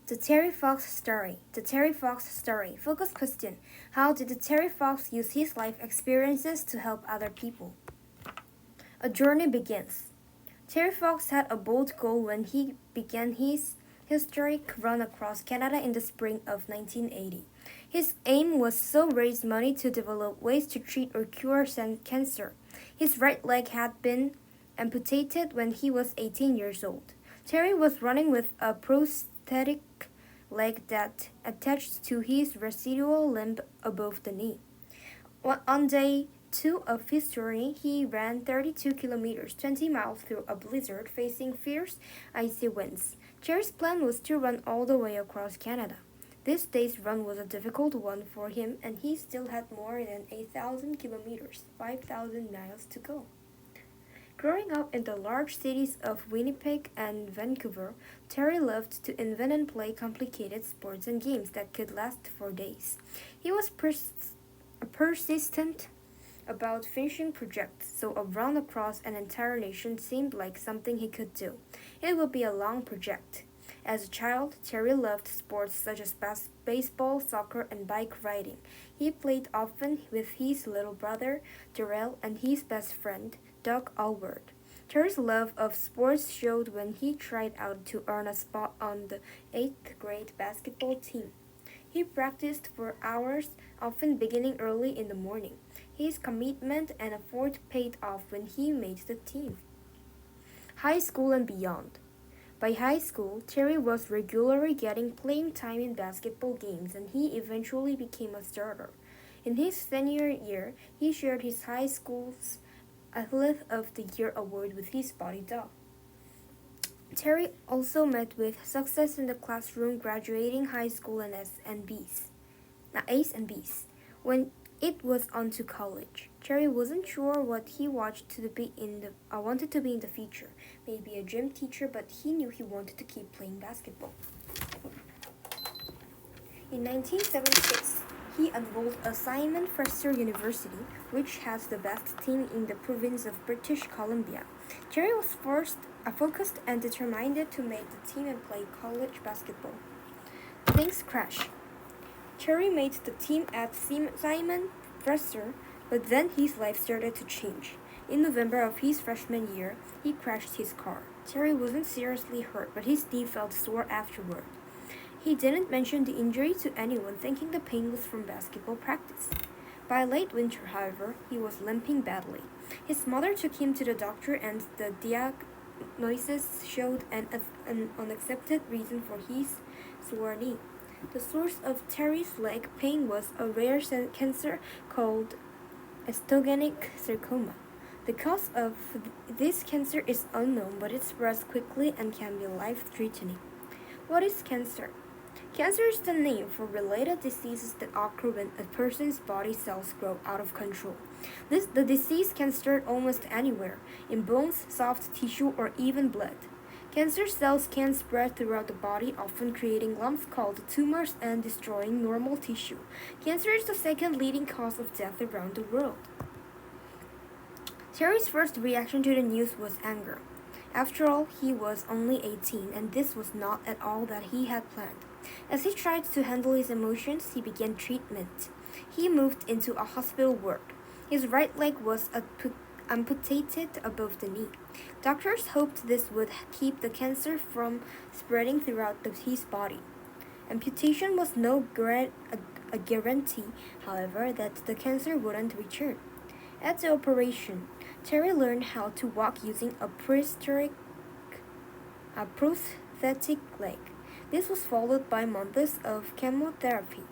The Terry Fox Story. The Terry Fox Story. Focus question. How did the Terry Fox use his life experiences to help other people? A journey begins. Terry Fox had a bold goal when he began his historic run across Canada in the spring of 1980. His aim was to raise money to develop ways to treat or cure cancer. His right leg had been amputated when he was 18 years old. Terry was running with a prosthetic leg that attached to his residual limb above the knee. On day 2 of his journey, he ran 32 kilometers, 20 miles through a blizzard facing fierce, icy winds. Terry's plan was to run all the way across Canada. This day's run was a difficult one for him, and he still had more than 8,000 kilometers, 5,000 miles to go. Growing up in the large cities of Winnipeg and Vancouver, Terry loved to invent and play complicated sports and games that could last for days. He was persistent about finishing projects, so a run across an entire nation seemed like something he could do. It would be a long project. As a child, Terry loved sports such as baseball, soccer, and bike riding. He played often with his little brother, Darrell, and his best friend, Doug Alward. Terry's love of sports showed when he tried out to earn a spot on the 8th grade basketball team. He practiced for hours, often beginning early in the morning. His commitment and effort paid off when he made the team. High school and beyond. By high school, Terry was regularly getting playing time in basketball games, and he eventually became a starter. In his senior year, he shared his high school's Athlete of the Year award with his buddy Doug. Terry also met with success in the classroom, graduating high school and A's and B's. When it was on to college, Terry wasn't sure what he wanted to be in the future. Maybe a gym teacher, but he knew he wanted to keep playing basketball. In 1976, he enrolled at Simon Fraser University, which has the best team in the province of British Columbia. Terry was focused and determined to make the team and play college basketball. Things crashed. Terry made the team at Simon Fraser, but then his life started to change. In November of his freshman year, he crashed his car. Terry wasn't seriously hurt, but his knee felt sore afterward. He didn't mention the injury to anyone, thinking the pain was from basketball practice. By late winter, however, he was limping badly. His mother took him to the doctor, and the diagnosis showed an unaccepted reason for his sore knee. The source of Terry's leg pain was a rare cancer called osteogenic sarcoma. The cause of this cancer is unknown, but it spreads quickly and can be life-threatening. What is cancer? Cancer is the name for related diseases that occur when a person's body cells grow out of control. The disease can start almost anywhere, in bones, soft tissue, or even blood. Cancer cells can spread throughout the body, often creating lumps called tumors and destroying normal tissue. Cancer is the second leading cause of death around the world. Terry's first reaction to the news was anger. After all, he was only 18, and this was not at all that he had planned. As he tried to handle his emotions, he began treatment. He moved into a hospital ward. His right leg was amputated above the knee. Doctors hoped this would keep the cancer from spreading throughout his body. Amputation was no a guarantee, however, that the cancer wouldn't return. At the operation, Terry learned how to walk using a prosthetic leg. This was followed by months of chemotherapy.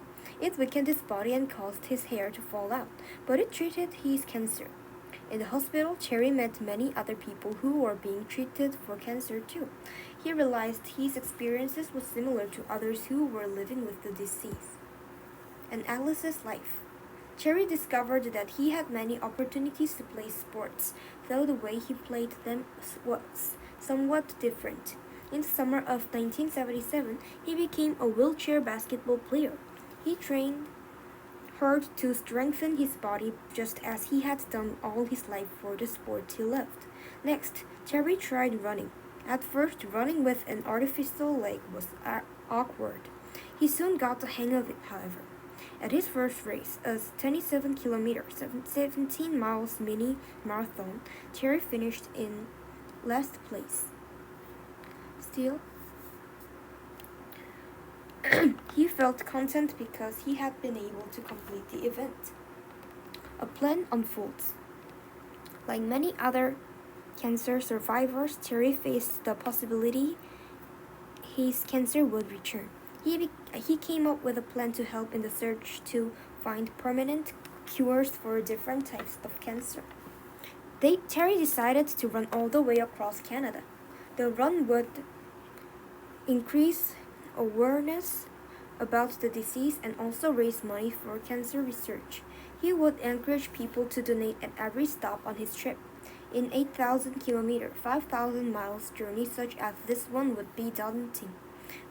It weakened his body and caused his hair to fall out, but it treated his cancer. In the hospital, Terry met many other people who were being treated for cancer too. He realized his experiences were similar to others who were living with the disease. And Alice's life. Terry discovered that he had many opportunities to play sports, though the way he played them was somewhat different. In the summer of 1977, he became a wheelchair basketball player. He trained hard to strengthen his body just as he had done all his life for the sport he loved. Next, Terry tried running. At first, running with an artificial leg was awkward. He soon got the hang of it, however. At his first race, a 27 kilometers, 17 miles mini marathon, Terry finished in last place. Still, he felt content because he had been able to complete the event. A plan unfolds. Like many other cancer survivors, Terry faced the possibility his cancer would return. He came up with a plan to help in the search to find permanent cures for different types of cancer. Terry decided to run all the way across Canada. The run would increase awareness about the disease and also raise money for cancer research. He would encourage people to donate at every stop on his trip. In 8,000 kilometer, 5,000 miles journey such as this one would be daunting.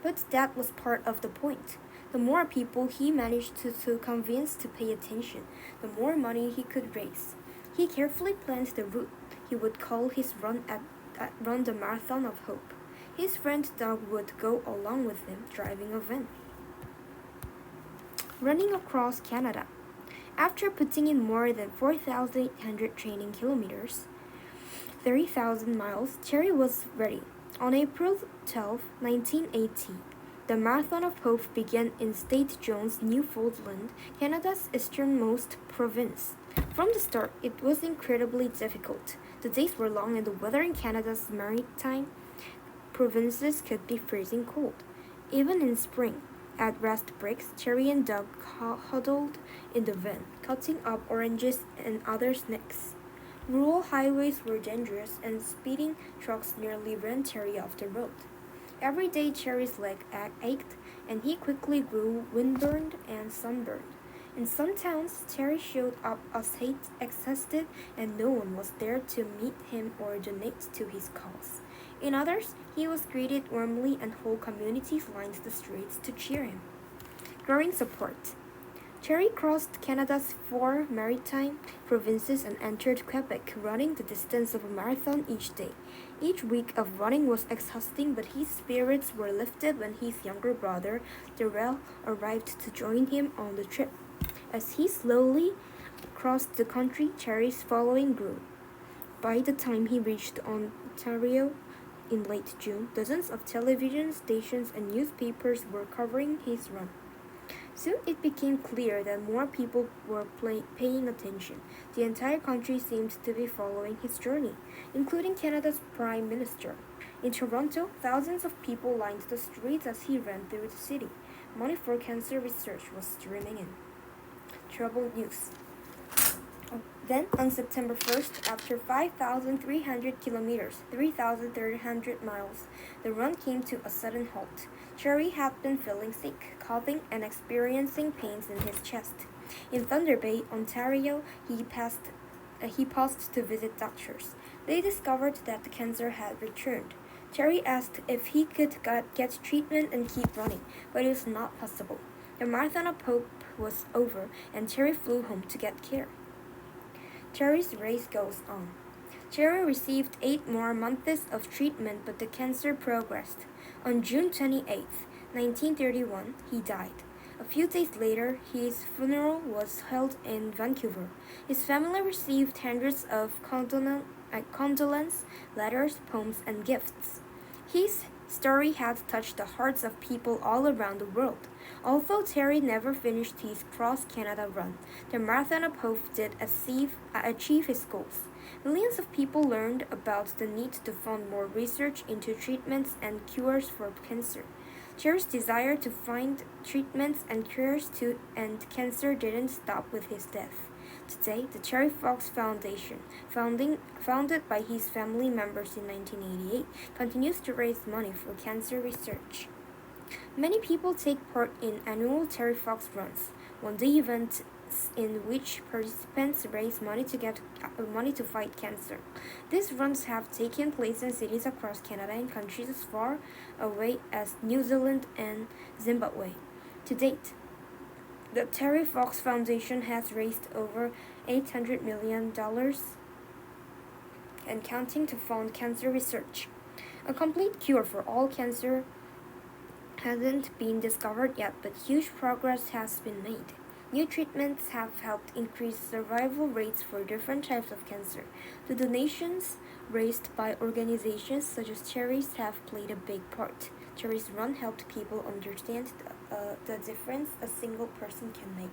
But that was part of the point. The more people he managed to convince to pay attention, the more money he could raise. He carefully planned the route. He would call his run run the Marathon of Hope. His friend Doug would go along with him, driving a van. Running across Canada. After putting in more than 4,800 training kilometers, 30,000 miles, Terry was ready. On April 12, 1980, the Marathon of Hope began in St. John's, Newfoundland, Canada's easternmost province. From the start, it was incredibly difficult. The days were long and the weather in Canada's maritime provinces could be freezing cold. Even in spring, at rest breaks, Terry and Doug huddled in the van, cutting up oranges and other snacks. Rural highways were dangerous and speeding trucks nearly ran Terry off the road. Every day Terry's leg ached and he quickly grew windburned and sunburned. In some towns, Terry showed up as hate exhausted and no one was there to meet him or donate to his cause. In others, he was greeted warmly and whole communities lined the streets to cheer him. Growing support. Terry crossed Canada's 4 maritime provinces and entered Quebec, running the distance of a marathon each day. Each week of running was exhausting, but his spirits were lifted when his younger brother, Darrell, arrived to join him on the trip. As he slowly crossed the country, Terry's following grew. By the time he reached Ontario in late June, dozens of television stations and newspapers were covering his run. Soon it became clear that more people were paying attention. The entire country seemed to be following his journey, including Canada's Prime Minister. In Toronto, thousands of people lined the streets as he ran through the city. Money for cancer research was streaming in. Troubled news. Then, on September 1st, after 5,300 kilometers, 3,300 miles, the run came to a sudden halt. Terry had been feeling sick, coughing, and experiencing pains in his chest. In Thunder Bay, Ontario, he paused to visit doctors. They discovered that the cancer had returned. Terry asked if he could get treatment and keep running, but it was not possible. The Marathon of Hope was over, and Terry flew home to get care. Terry's race goes on. Terry received 8 more months of treatment, but the cancer progressed. On June 28, 1931, he died. A few days later, his funeral was held in Vancouver. His family received hundreds of condolence letters, poems, and gifts. His story had touched the hearts of people all around the world. Although Terry never finished his cross-Canada run, the Marathon of Hope did achieve his goals. Millions of people learned about the need to fund more research into treatments and cures for cancer. Terry's desire to find treatments and cures to end cancer didn't stop with his death. Today, the Terry Fox Foundation, founded by his family members in 1988, continues to raise money for cancer research. Many people take part in annual Terry Fox runs, one-day events in which participants raise money to fight cancer. These runs have taken place in cities across Canada and countries as far away as New Zealand and Zimbabwe. To date, the Terry Fox Foundation has raised over $800 million and counting to fund cancer research. A complete cure for all cancer hasn't been discovered yet, but huge progress has been made. New treatments have helped increase survival rates for different types of cancer. The donations raised by organizations such as Cherries have played a big part. Cherries Run helped people understand the difference a single person can make.